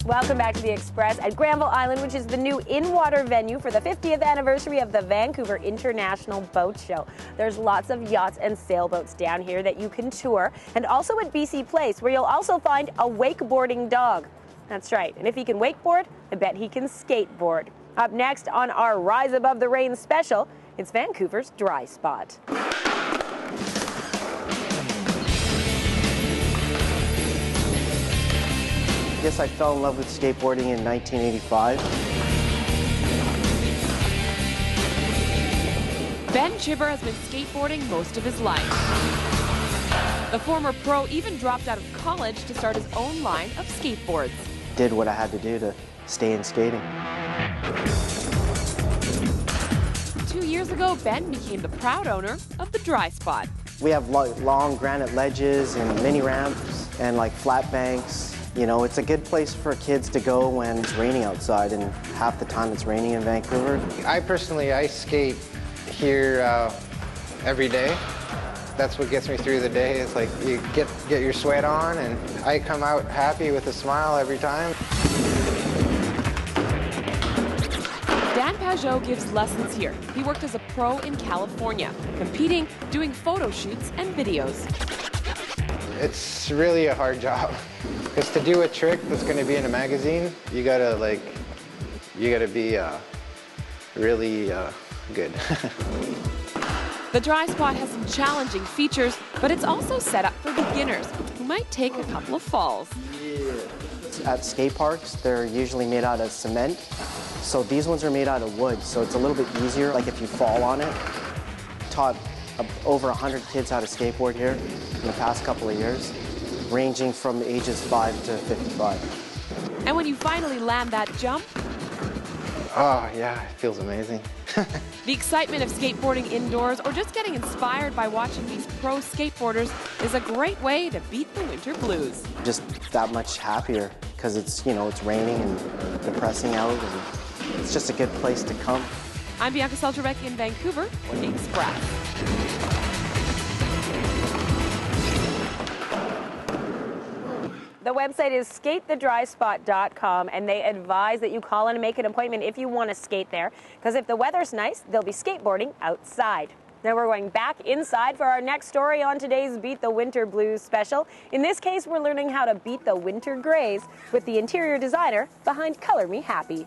Welcome back to the Express at Granville Island, which is the new in-water venue for the 50th anniversary of the Vancouver International Boat Show. There's lots of yachts and sailboats down here that you can tour, and also at BC Place, where you'll also find a wakeboarding dog. That's right, and if he can wakeboard, I bet he can skateboard. Up next on our Rise Above the Rain special, it's Vancouver's dry spot. I guess I fell in love with skateboarding in 1985. Ben Chibber has been skateboarding most of his life. The former pro even dropped out of college to start his own line of skateboards. Did what I had to do to stay in skating. 2 years ago, Ben became the proud owner of the Dry Spot. We have long granite ledges and mini ramps and like flat banks. You know, it's a good place for kids to go when it's raining outside, and half the time it's raining in Vancouver. I skate here every day. That's what gets me through the day. It's like you get your sweat on, and I come out happy with a smile every time. Dan Pajot gives lessons here. He worked as a pro in California, competing, doing photo shoots and videos. It's really a hard job, because to do a trick that's going to be in a magazine, you gotta be really good. The Dry Spot has some challenging features, but it's also set up for beginners who might take a couple of falls. At skate parks, they're usually made out of cement. So these ones are made out of wood, so it's a little bit easier. Like if you fall on it, taught over 100 kids how to skateboard here in the past couple of years, ranging from ages 5 to 55. And when you finally land that jump, oh yeah, it feels amazing. the excitement of skateboarding indoors or just getting inspired by watching these pro skateboarders is a great way to beat the winter blues. Just that much happier because it's, you know, it's raining and depressing out, and it's just a good place to come. I'm Bianca Seltrebek in Vancouver for The Express. The website is skatethedryspot.com, and they advise that you call in and make an appointment if you want to skate there, because if the weather's nice, they'll be skateboarding outside. Now we're going back inside for our next story on today's Beat the Winter Blues special. In this case, we're learning how to beat the winter grays with the interior designer behind Color Me Happy.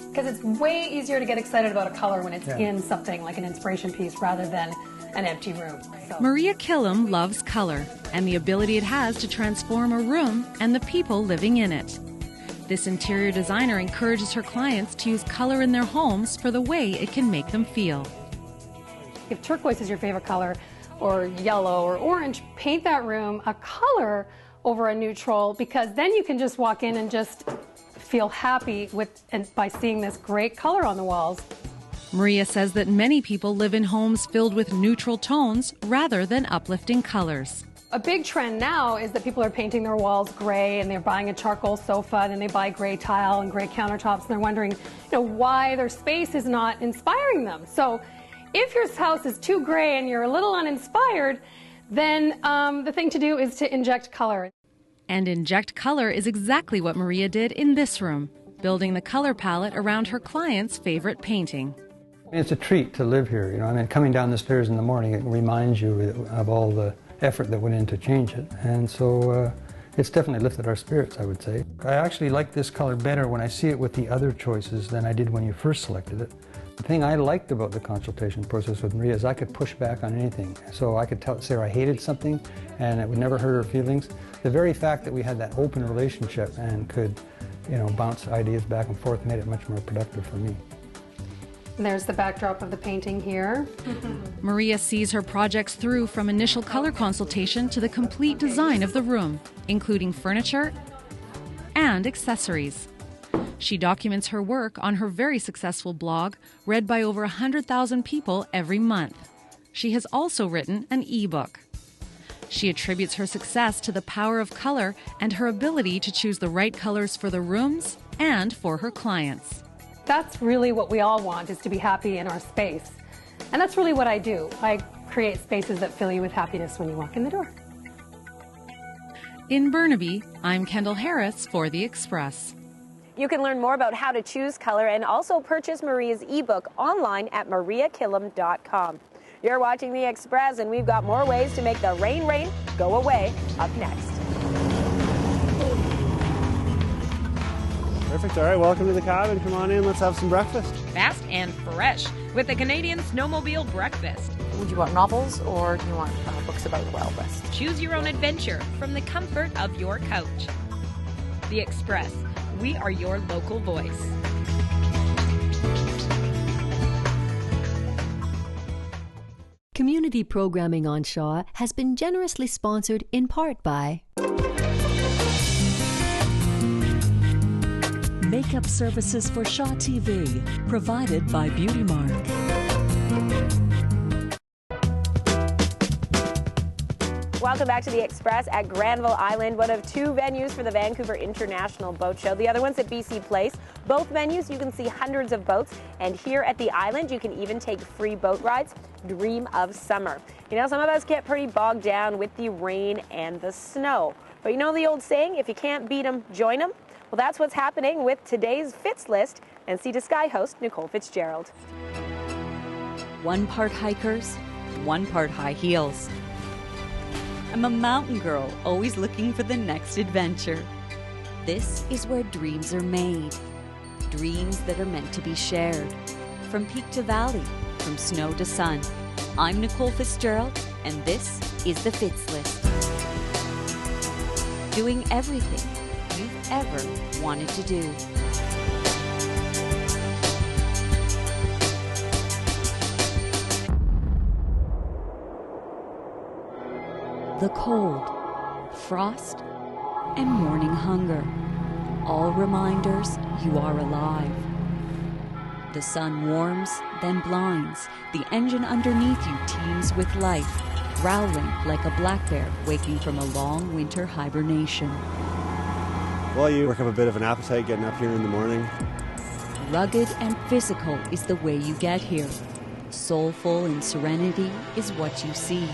Because it's way easier to get excited about a color when it's in something like an inspiration piece rather than an empty room. So. Maria Killam loves color and the ability it has to transform a room and the people living in it. This interior designer encourages her clients to use color in their homes for the way it can make them feel. If turquoise is your favorite color, or yellow or orange, paint that room a color over a neutral, because then you can just walk in and just feel happy by seeing this great color on the walls. Maria says that many people live in homes filled with neutral tones rather than uplifting colors. A big trend now is that people are painting their walls gray, and they're buying a charcoal sofa, and then they buy gray tile and gray countertops, and they're wondering, why their space is not inspiring them. So if your house is too gray and you're a little uninspired, then the thing to do is to inject color. And inject color is exactly what Maria did in this room, building the color palette around her client's favorite painting. It's a treat to live here, coming down the stairs in the morning, it reminds you of all the effort that went in to change it. And so it's definitely lifted our spirits, I would say. I actually like this color better when I see it with the other choices than I did when you first selected it. The thing I liked about the consultation process with Maria is I could push back on anything. So I could say I hated something and it would never hurt her feelings. The very fact that we had that open relationship and could, bounce ideas back and forth made it much more productive for me. There's the backdrop of the painting here. Maria sees her projects through from initial color consultation to the complete design of the room, including furniture and accessories. She documents her work on her very successful blog, read by over 100,000 people every month. She has also written an e-book. She attributes her success to the power of color and her ability to choose the right colors for the rooms and for her clients. That's really what we all want, is to be happy in our space. And that's really what I do. I create spaces that fill you with happiness when you walk in the door. In Burnaby, I'm Kendall Harris for The Express. You can learn more about how to choose color and also purchase Maria's ebook online at mariakillam.com. You're watching The Express, and we've got more ways to make the rain go away up next. Perfect. All right, welcome to the cabin. Come on in, let's have some breakfast. Fast and fresh with the Canadian Snowmobile breakfast. Would you want novels or do you want books about the Wild West? Choose your own adventure from the comfort of your couch. The Express. We are your local voice. Community programming on Shaw has been generously sponsored in part by Makeup services for Shaw TV, provided by Beauty Mark. Welcome back to The Express at Granville Island, one of two venues for the Vancouver International Boat Show. The other one's at BC Place. Both venues, you can see hundreds of boats. And here at the island, you can even take free boat rides. Dream of summer. You know, some of us get pretty bogged down with the rain and the snow. But you know the old saying, if you can't beat them, join them? Well, that's what's happening with today's Fitz List and Sea to Sky host Nicole Fitzgerald. 1 part hikers, 1 part high heels. I'm a mountain girl, always looking for the next adventure. This is where dreams are made. Dreams that are meant to be shared. From peak to valley, from snow to sun. I'm Nicole Fitzgerald, and this is the Fitz List. Doing everything you've ever wanted to do. The cold, frost, and morning hunger. All reminders you are alive. The sun warms, then blinds. The engine underneath you teems with life, growling like a black bear waking from a long winter hibernation. Well, you work up a bit of an appetite getting up here in the morning. Rugged and physical is the way you get here. Soulful and serenity is what you see.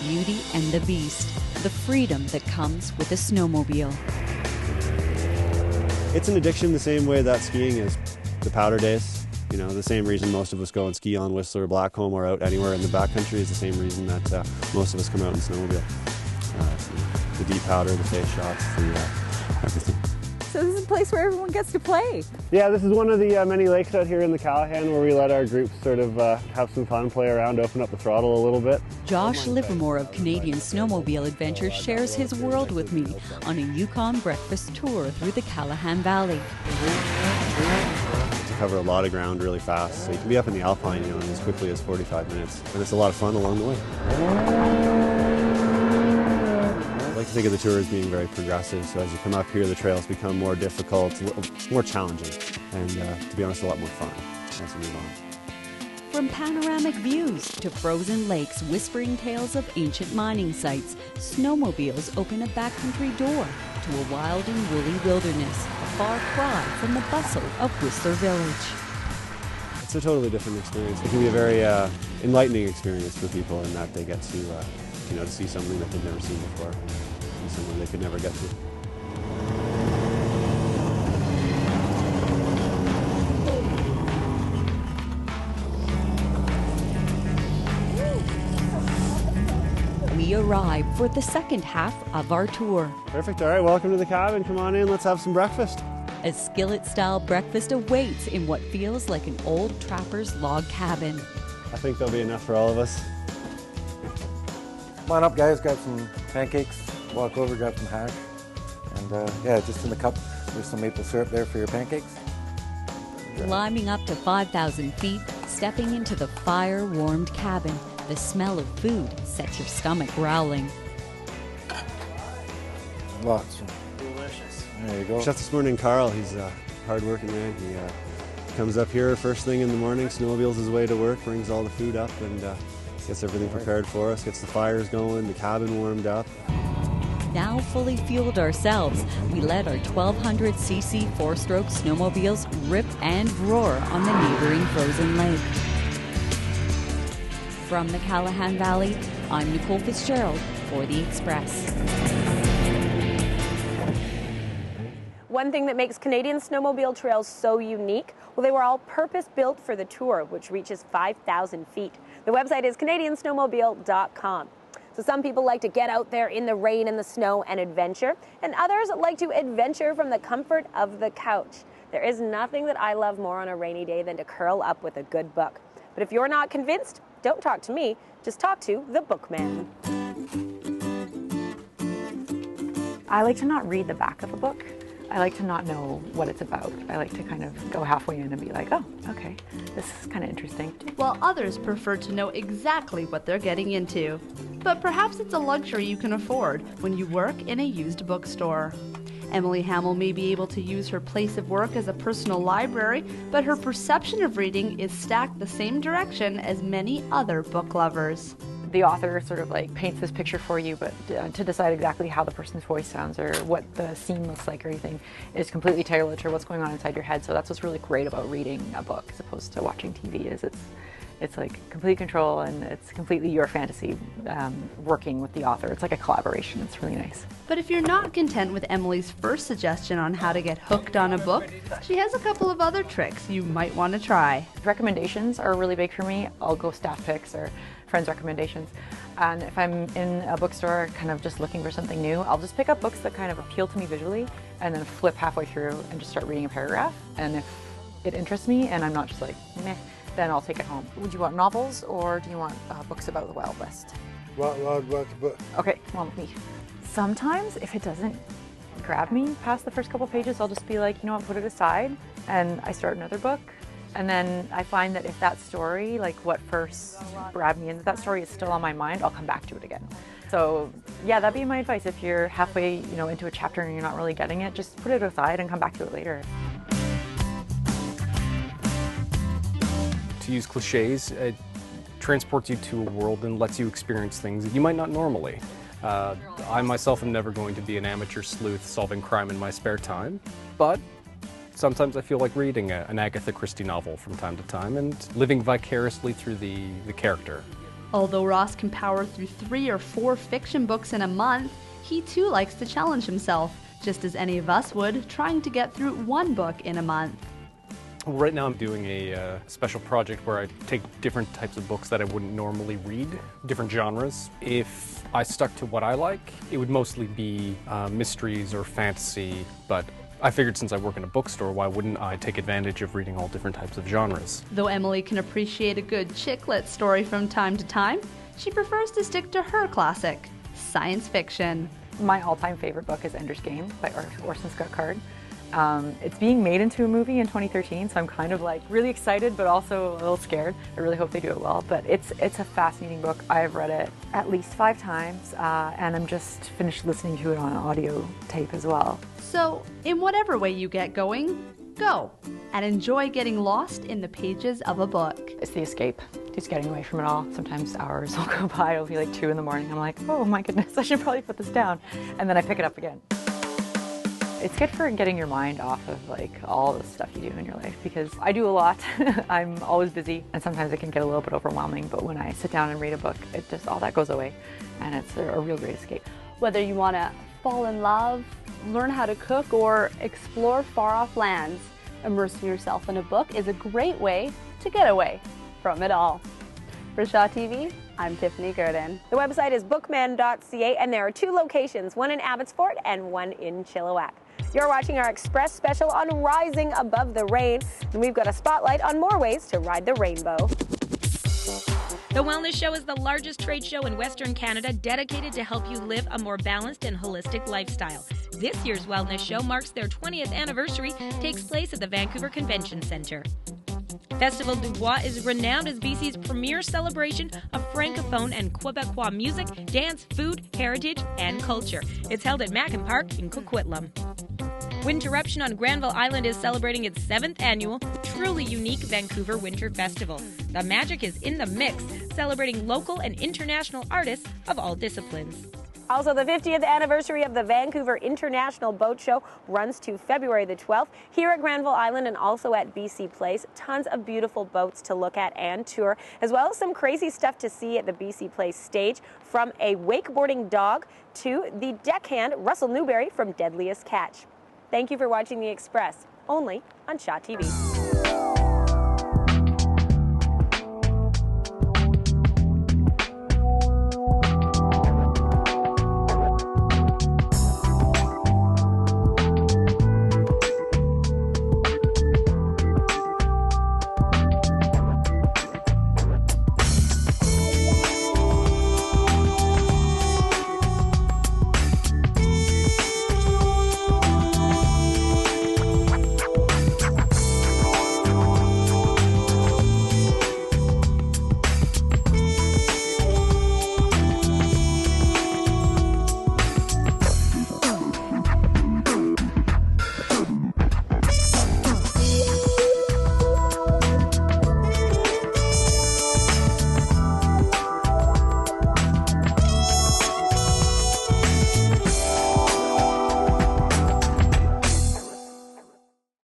Beauty and the beast, the freedom that comes with a snowmobile. It's an addiction the same way that skiing is. The powder days, you know, the same reason most of us go and ski on Whistler or Blackcomb or out anywhere in the backcountry is the same reason that most of us come out in snowmobile. The deep powder, the face shots, everything. So this is a place where everyone gets to play. Yeah, this is one of the many lakes out here in the Callahan where we let our groups sort of have some fun, play around, open up the throttle a little bit. Josh Livermore of Canadian Snowmobile Adventures shares his world with me on a Yukon breakfast tour through the Callahan Valley. To cover a lot of ground really fast, so you can be up in the Alpine, you know, in as quickly as 45 minutes, and it's a lot of fun along the way. I like to think of the tour as being very progressive, so as you come up here the trails become more difficult, more challenging, and to be honest a lot more fun as we move on. From panoramic views to frozen lakes whispering tales of ancient mining sites, snowmobiles open a backcountry door to a wild and woolly wilderness, a far cry from the bustle of Whistler Village. It's a totally different experience. It can be a very enlightening experience for people in that they get to, you know, to see something that they've never seen before, and something they could never get to. We arrive for the second half of our tour. Perfect. All right, welcome to the cabin. Come on in, let's have some breakfast. A skillet-style breakfast awaits in what feels like an old trapper's log cabin. I think there'll be enough for all of us. Come on up, guys. Got some pancakes. Walk over, grab some hash. And yeah, just in the cup, there's some maple syrup there for your pancakes. Climbing up to 5,000 feet, stepping into the fire-warmed cabin, the smell of food sets your stomach growling. Lots. Delicious. There you go. Chef this morning, Carl, he's a hard-working man. He comes up here first thing in the morning, snowmobiles his way to work, brings all the food up, and gets everything prepared for us, gets the fires going, the cabin warmed up. Now fully fueled ourselves, we let our 1200cc four-stroke snowmobiles rip and roar on the neighboring frozen lake. From the Callahan Valley, I'm Nicole Fitzgerald for The Express. One thing that makes Canadian snowmobile trails so unique, well, they were all purpose-built for the tour, which reaches 5,000 feet. The website is canadiansnowmobile.com. So some people like to get out there in the rain and the snow and adventure, and others like to adventure from the comfort of the couch. There is nothing that I love more on a rainy day than to curl up with a good book. But if you're not convinced, don't talk to me, just talk to the bookman. I like to not read the back of a book. I like to not know what it's about. I like to kind of go halfway in and be like, oh, okay, this is kind of interesting. While others prefer to know exactly what they're getting into. But perhaps it's a luxury you can afford when you work in a used bookstore. Emily Hamill may be able to use her place of work as a personal library, but her perception of reading is stacked the same direction as many other book lovers. The author sort of like paints this picture for you, but to decide exactly how the person's voice sounds or what the scene looks like or anything is completely tailored to what's going on inside your head. So that's what's really great about reading a book as opposed to watching TV, is it's like complete control and it's completely your fantasy working with the author. It's like a collaboration. It's really nice. But if you're not content with Emily's first suggestion on how to get hooked on a book, she has a couple of other tricks you might want to try. Recommendations are really big for me. I'll go staff picks or friends' recommendations. And if I'm in a bookstore kind of just looking for something new, I'll just pick up books that kind of appeal to me visually and then flip halfway through and just start reading a paragraph. And if it interests me and I'm not just like, meh, then I'll take it home. Would you want novels or do you want books about the Wild West? Wild West book. Okay, come on with me. Sometimes if it doesn't grab me past the first couple pages, I'll just be like, you know what, put it aside, and I start another book. And then I find that if that story, like what first grabbed me into that story is still on my mind, I'll come back to it again. So yeah, that'd be my advice. If you're halfway, into a chapter and you're not really getting it, just put it aside and come back to it later. To use cliches, it transports you to a world and lets you experience things that you might not normally. I myself am never going to be an amateur sleuth solving crime in my spare time, but sometimes I feel like reading an Agatha Christie novel from time to time and living vicariously through the character. Although Ross can power through 3 or 4 fiction books in a month, he too likes to challenge himself, just as any of us would, trying to get through 1 book in a month. Well, right now I'm doing a special project where I take different types of books that I wouldn't normally read, different genres. If I stuck to what I like, it would mostly be mysteries or fantasy, but I figured since I work in a bookstore, why wouldn't I take advantage of reading all different types of genres? Though Emily can appreciate a good chick lit story from time to time, she prefers to stick to her classic, science fiction. My all-time favorite book is Ender's Game by Orson Scott Card. It's being made into a movie in 2013, so I'm kind of like really excited but also a little scared. I really hope they do it well, but it's a fascinating book. I've read it at least 5 times and I'm just finished listening to it on audio tape as well. So, in whatever way you get going, go and enjoy getting lost in the pages of a book. It's the escape, just getting away from it all. Sometimes hours will go by, it'll be like 2 in the morning. I'm like, oh my goodness, I should probably put this down. And then I pick it up again. It's good for getting your mind off of like all the stuff you do in your life because I do a lot. I'm always busy and sometimes it can get a little bit overwhelming, but when I sit down and read a book, it just all that goes away and it's a real great escape. Whether you want to fall in love, learn how to cook, or explore far-off lands, immersing yourself in a book is a great way to get away from it all. For Shaw TV, I'm Tiffany Gurdon. The website is bookman.ca and there are 2 locations, one in Abbotsford and one in Chilliwack. You're watching our Express special on Rising Above the Rain, and we've got a spotlight on more ways to ride the rainbow. The Wellness Show is the largest trade show in Western Canada dedicated to help you live a more balanced and holistic lifestyle. This year's Wellness Show marks their 20th anniversary, takes place at the Vancouver Convention Centre. Festival du Bois is renowned as BC's premier celebration of Francophone and Quebecois music, dance, food, heritage, and culture. It's held at Mackin Park in Coquitlam. Winterruption on Granville Island is celebrating its 7th annual, truly unique Vancouver Winter Festival. The magic is in the mix, celebrating local and international artists of all disciplines. Also, the 50th anniversary of the Vancouver International Boat Show runs to February the 12th here at Granville Island and also at BC Place. Tons of beautiful boats to look at and tour, as well as some crazy stuff to see at the BC Place stage, from a wakeboarding dog to the deckhand Russell Newberry from Deadliest Catch. Thank you for watching The Express, only on Shaw TV.